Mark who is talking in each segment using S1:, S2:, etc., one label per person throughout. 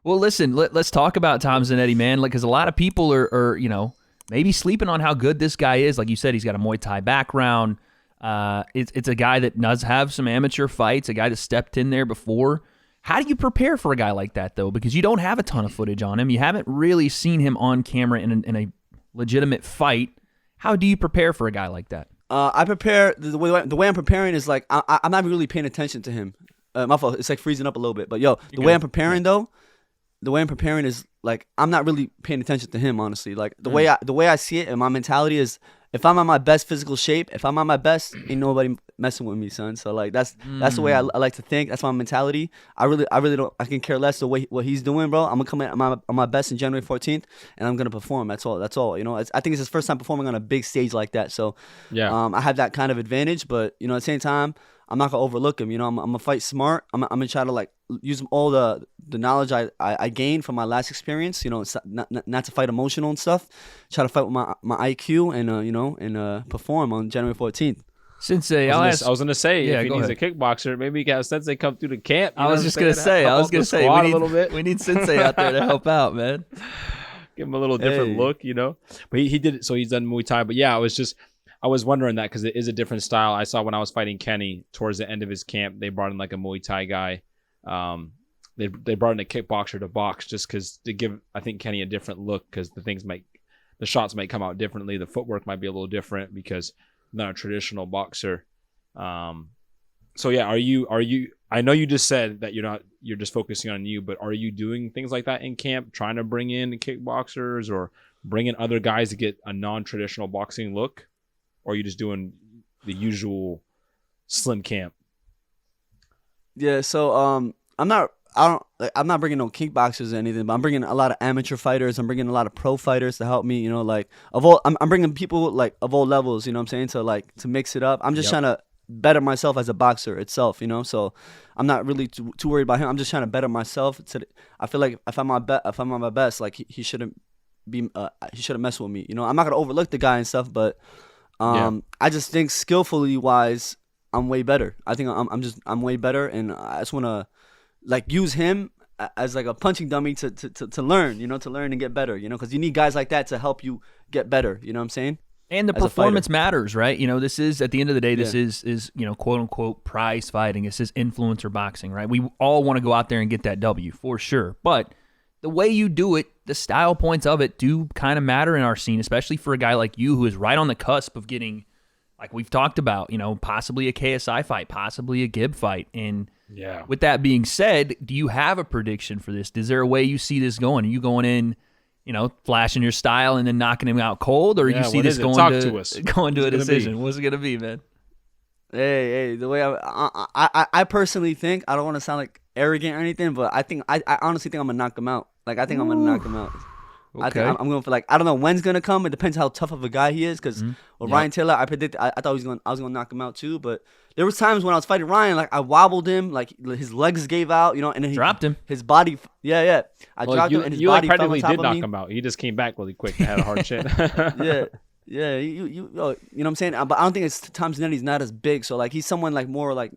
S1: Well, listen, let's talk about Tom Zanetti, man, because a lot of people are maybe sleeping on how good this guy is. Like you said, he's got a Muay Thai background. It's a guy that does have some amateur fights, a guy that stepped in there before. How do you prepare for a guy like that, though? Because you don't have a ton of footage on him. You haven't really seen him on camera in a legitimate fight. How do you prepare for a guy like that?
S2: I prepare, the way I'm preparing is like, I'm not really paying attention to him. My fault, it's like freezing up a little bit. But the way I'm preparing is like, I'm not really paying attention to him, honestly. Like the way I see it and my mentality is, if I'm at my best physical shape, if I'm at my best, ain't nobody messing with me, son. So like that's the way I like to think. That's my mentality. I really don't. I can care less the way what he's doing, bro. I'm gonna come in on my best in January 14th, and I'm gonna perform. That's all. You know, I think it's his first time performing on a big stage like that. So I have that kind of advantage. But you know, at the same time, I'm not gonna overlook him. You know, I'm gonna fight smart. I'm gonna try to like use all the knowledge I gained from my last experience. You know, not to fight emotional and stuff. Try to fight with my IQ and perform on January 14th.
S3: Sensei, I was gonna say, if he needs a kickboxer, maybe he got Sensei come through the camp.
S1: I was gonna say, we need Sensei out there to help out, man.
S3: Give him a little different look, you know. But he did it, so he's done Muay Thai. But yeah, I was wondering that because it is a different style. I saw when I was fighting Kenny towards the end of his camp, they brought in like a Muay Thai guy. They brought in a kickboxer to box just because to give, I think, Kenny a different look because the shots might come out differently. The footwork might be a little different because not a traditional boxer. So yeah, are you I know you just said that you're just focusing on you, but are you doing things like that in camp, trying to bring in kickboxers or bring in other guys to get a non-traditional boxing look? Or are you just doing the usual slim camp?
S2: Yeah, so I'm not bringing no kickboxers or anything, but I'm bringing a lot of amateur fighters. I'm bringing a lot of pro fighters to help me. You know, like I'm bringing people like of all levels. You know what I'm saying? To mix it up. I'm just trying to better myself as a boxer itself. You know, so I'm not really too worried about him. I'm just trying to better myself. I feel like if I'm at my best, like he shouldn't mess with me. You know, I'm not gonna overlook the guy and stuff, but I just think skillfully wise, I'm way better. I think I'm way better, and I just wanna like use him as like a punching dummy to learn, you know, to learn and get better, you know, because you need guys like that to help you get better. You know what I'm saying?
S1: And the performance matters, right? You know, this is at the end of the day, this is you know, quote unquote prize fighting. This is influencer boxing, right? We all want to go out there and get that W for sure, but the way you do it, the style points of it do kind of matter in our scene, especially for a guy like you who is right on the cusp of getting, like we've talked about, you know, possibly a KSI fight, possibly a Gib fight. And with that being said, do you have a prediction for this? Is there a way you see this going? Are you going in, you know, flashing your style and then knocking him out cold, or you see this going to a decision? What's it going to be, man?
S2: Hey, the way I personally think, I don't want to sound like arrogant or anything, but I honestly think I'm going to knock him out. Like, I think I'm going to knock him out.
S1: Okay.
S2: I'm going for like, I don't know when's going to come. It depends how tough of a guy he is. Because with Ryan Taylor, I thought I was going to knock him out too. But there was times when I was fighting Ryan, like I wobbled him, like his legs gave out, you know, and then he
S1: dropped him.
S2: His body, I dropped him, and his body fell on top
S3: did
S2: of
S3: knock
S2: me.
S3: him out. He just came back really quick and had a hard chin.
S2: Yeah, you know what I'm saying? But I don't think it's Tom Zanetti's not as big. So like he's someone like more like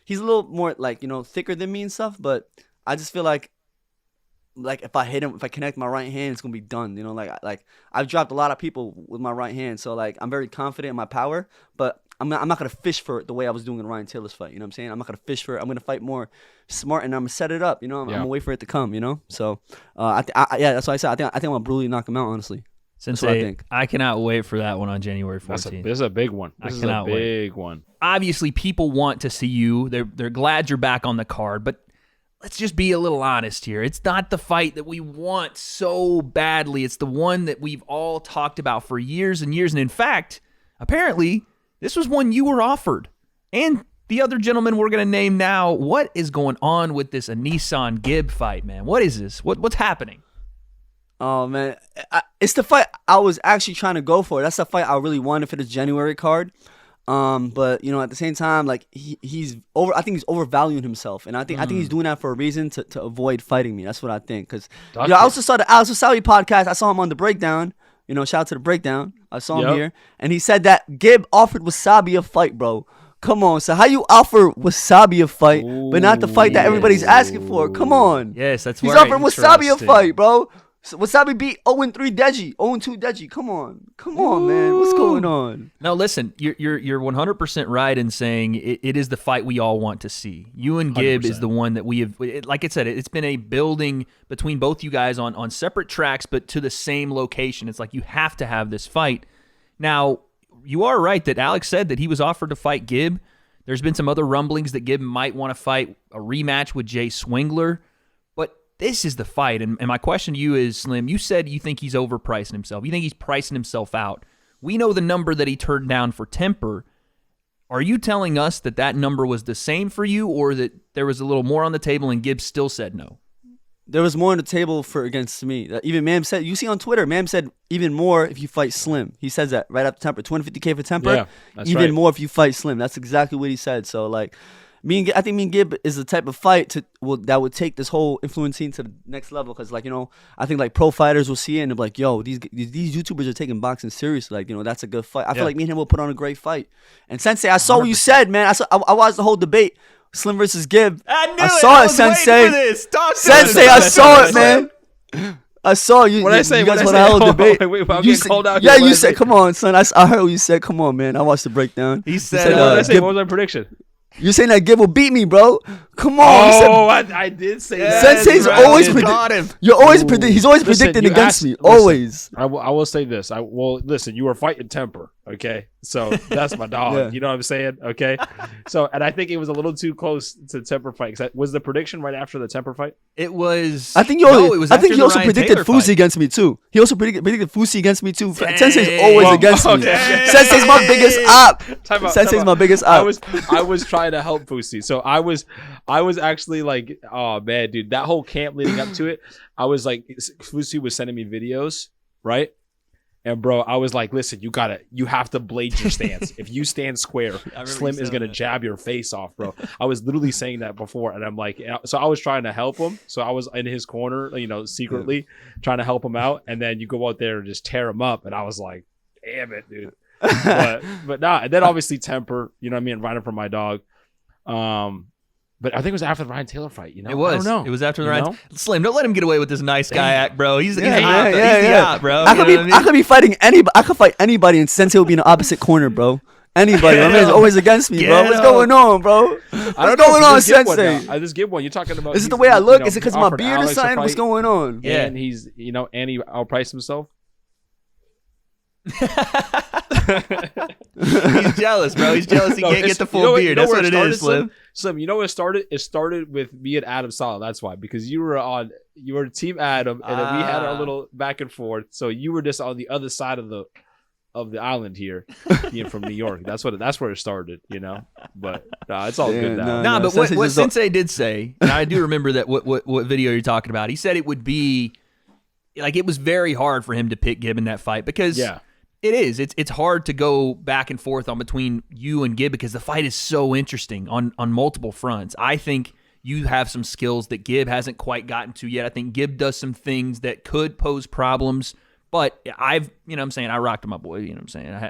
S2: he's a little more like, you know, thicker than me and stuff. But I just feel like if I hit him, if I connect my right hand, it's gonna be done. You know, like I've dropped a lot of people with my right hand. So like I'm very confident in my power. But I'm not gonna fish for it the way I was doing in Ryan Taylor's fight. You know what I'm saying? I'm not gonna fish for it. I'm gonna fight more smart, and I'm gonna set it up. You know, I'm gonna wait for it to come. You know, so that's why I said I think I'm gonna brutally knock him out. Honestly.
S1: Sensei, I cannot wait for that one on January 14th.
S3: This is a big one. This is a big one.
S1: Obviously, people want to see you. They're glad you're back on the card, but let's just be a little honest here. It's not the fight that we want so badly. It's the one that we've all talked about for years and years. And in fact, apparently, this was one you were offered. And the other gentleman we're going to name now, what is going on with this Nissan Gib fight, man? What is this? What's happening?
S2: Oh, man. It's the fight I was actually trying to go for. That's the fight I really wanted for this January card. But, you know, at the same time, like, he's I think he's overvaluing himself. And I think he's doing that for a reason to avoid fighting me. That's what I think. Because I also saw the Alex Wasabi podcast. I saw him on the Breakdown. You know, shout out to the Breakdown. I saw him here. And he said that Gib offered Wasabi a fight, bro. Come on, so how you offer Wasabi a fight, but not the fight that everybody's asking for? Come on.
S1: Yes, that's
S2: He's
S1: right.
S2: offering Wasabi a
S3: Interesting.
S2: fight, bro. So Wasabi beat 0-3 Deji, 0-2 Deji. Come on, man. What's going on?
S1: No, listen, you're 100% right in saying it is the fight we all want to see. You and Gibb
S3: 100%.
S1: is the one that we have. Like I said, it's been a building between both you guys on separate tracks, but to the same location. It's like you have to have this fight. Now, you are right that Alex said that he was offered to fight Gibb. There's been some other rumblings that Gibb might want to fight a rematch with Jay Swingler. This is the fight, and my question to you is, Slim, you said you think he's overpricing himself. You think he's pricing himself out. We know the number that he turned down for Temper. Are you telling us that that number was the same for you, or that there was a little more on the table and Gibbs still said no?
S2: There was more on the table for against me. Even Mam said, you see on Twitter, Mam said even more if you fight Slim. He says that right after Temper, $250K for Temper.
S3: Yeah, that's
S2: even
S3: right.
S2: more if you fight Slim. That's exactly what he said. So like, I think me and Gibb is the type of fight that would take this whole influencing to the next level. Because like, I think like pro fighters will see it and they'll be like, yo, these YouTubers are taking boxing serious. Like, that's a good fight. I feel like me and him will put on a great fight. And Sensei, I saw what you said, man. I watched the whole debate. Slim versus Gibb.
S1: I
S2: saw it, Sensei. Sensei, I saw it, man. I saw you.
S3: What I say?
S2: You guys
S3: What
S2: want
S3: I
S2: to
S3: say?
S2: have a debate.
S3: Wait, I'm
S2: You
S3: getting
S2: said-
S3: called out
S2: Yeah,
S3: here.
S2: you
S3: What I
S2: said,
S3: say?
S2: come on, son. I heard what you said. Come on, man. I watched the breakdown.
S1: He
S2: You
S1: said,
S3: What did I say?
S2: Gibb-
S3: What was my prediction?
S2: You're saying that Gibb will beat me, bro. Come on. You said-
S3: Oh, I did say that.
S2: Sensei's
S1: bro,
S2: always
S1: you caught him.
S2: You're always
S3: Ooh.
S2: He's always
S3: Listen,
S2: predicting
S3: you
S2: against
S3: asked-
S2: me.
S3: listen.
S2: Always.
S3: I will say this. Listen, you were fighting Temper, okay? So that's my dog.
S2: Yeah.
S3: You know what I'm saying? Okay. So, and I think it was a little too close to Temper fight. 'Cause was the prediction right after the Temper fight?
S1: It was.
S2: I think
S1: no, it was
S2: I think
S1: after
S2: he
S1: the
S2: also
S1: Ryan
S2: predicted
S1: Taylor
S2: Fusi
S1: fight.
S2: against me too. He also predicted Fusi against me too.
S1: Dang.
S2: Sensei's always
S3: Well,
S2: against me.
S3: okay.
S2: Sensei's my biggest op.
S3: Time out,
S2: Sensei's
S3: time
S2: my
S3: out.
S2: biggest
S3: I
S2: op.
S3: was trying to help Fusi. So I was actually like, oh man, dude, that whole camp leading up to it, I was like, Fusi was sending me videos, right? And bro, I was like, listen, you have to blade your stance. If you stand square, Slim is gonna jab your face off, bro. I was literally saying that before, and I'm like, so I was trying to help him. So I was in his corner, secretly trying to help him out, and then you go out there and just tear him up, and I was like, damn it, dude. but nah, and then obviously Temper, you know what I mean, running from my dog. But I think it was after the Ryan Taylor fight,
S1: It was.
S3: I don't know.
S1: It was after the
S3: You
S1: Ryan.
S3: know?
S1: Slim, don't let him get away with this nice guy act, bro. He's
S2: Yeah,
S1: hot. He's the
S2: yeah.
S1: hot, bro.
S2: I
S1: You know
S2: could
S1: what I mean?
S2: I could be fighting anybody. I could fight anybody, and Sensei will be in the opposite corner, bro. Anybody. My man's always against me, bro.
S1: Get
S2: What's
S1: up.
S2: going on, bro?
S3: I
S2: What's
S3: don't know,
S2: going on,
S3: just give one
S2: Sensei?
S3: now. I just give one. You're talking about.
S2: Is it the
S3: he's-
S2: way I look? Is it
S3: he
S2: because of my
S3: offered
S2: beard or
S3: Alex a
S2: something? What's
S3: fight,
S2: going on?
S1: Yeah.
S3: And he's, and he outpriced himself.
S1: He's jealous, bro. He's jealous he
S3: No,
S1: can't
S3: it's-
S1: get the
S3: you
S1: full
S3: know what-
S1: beard.
S3: you know
S1: That's
S3: where
S1: what it
S3: started,
S1: is, Slim.
S3: Slim, you know what it started? It started with me and Adam Sala. That's why, because you were Team Adam, and then we had our little back and forth. So you were just on the other side of the island here, being from New York. That's where it started, But it's all
S2: Yeah,
S3: good now.
S1: Nah, but
S2: Sensei
S1: what
S2: just don't-
S1: Sensei did say, and I do remember that what video you're talking about. He said it would be like it was very hard for him to pick Gibb in that fight because
S3: Yeah.
S1: it is. It's hard to go back and forth on between you and Gibb because the fight is so interesting on multiple fronts. I think you have some skills that Gibb hasn't quite gotten to yet. I think Gibb does some things that could pose problems, but I rocked my boy,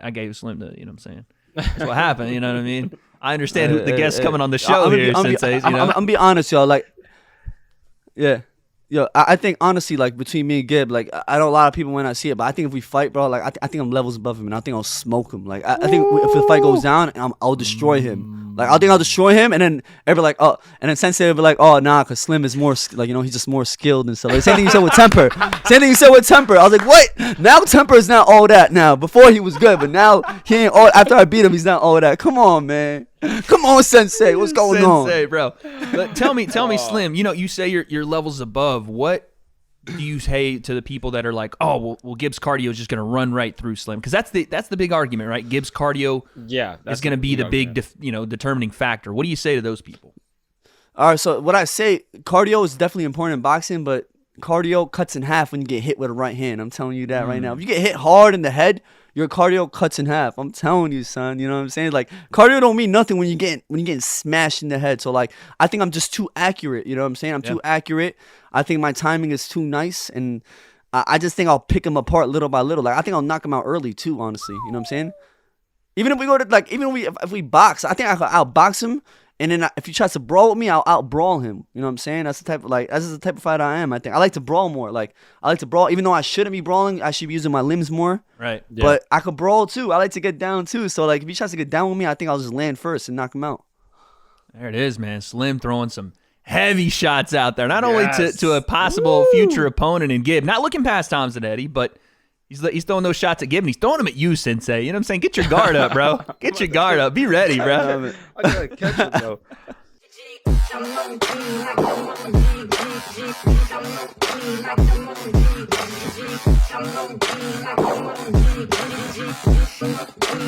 S1: I gave Slim the, that's what happened, you know what I mean? I understand who the guests coming on the show here, Senseis,
S2: I'm gonna be honest, y'all. Like, yeah. Yo, I think honestly, like between me and Gibb, like I know a lot of people might not see it, but I think if we fight, bro, like I think I'm levels above him, and I think I'll smoke him. Like I think if the fight goes down, I'll destroy him. Like I think I'll destroy him, and then everybody like, oh, and then Sensei will be like, oh, nah, cause Slim is more like he's just more skilled and stuff. Like, same thing you said with Temper. Same thing you said with Temper. I was like, what? Now Temper is not all that. Now before he was good, but now he ain't all. After I beat him, he's not all that. Come on, man. Come on, Sensei. What's going
S1: Sensei,
S2: on?
S1: bro. But tell me, Slim. You say your levels above. What do you say to the people that are like, oh, well Gibbs' cardio is just going to run right through Slim? Because that's the big argument, right? Gibbs' cardio is going to be the big determining factor. What do you say to those people?
S2: All right, so what I say, cardio is definitely important in boxing, but cardio cuts in half when you get hit with a right hand. I'm telling you that right now. If you get hit hard in the head, your cardio cuts in half. I'm telling you, son. You know what I'm saying? Like cardio don't mean nothing when you're getting smashed in the head. So like I think I'm just too accurate. You know what I'm saying? I'm too accurate. I think my timing is too nice, and I just think I'll pick him apart little by little. Like I think I'll knock him out early too. Honestly, you know what I'm saying? Even if we go to like, if we box, I think I could outbox him. And then if he tries to brawl with me, I'll outbrawl him. You know what I'm saying? That's the type of fighter I am. I think I like to brawl more. Like I like to brawl, even though I shouldn't be brawling. I should be using my limbs more.
S1: Right.
S3: Yeah.
S2: But I could brawl too. I like to get down too. So like if he tries to get down with me, I think I'll just land first and knock him out.
S1: There it is, man. Slim throwing some heavy shots out there, not only to a possible future opponent in Gib. Not looking past Tom Zanetti, but he's throwing those shots at Gib, and he's throwing them at you, Sensei. You know what I'm saying? Get your guard up, bro. Get your guard up. Be ready, bro.
S3: I gotta catch it, though.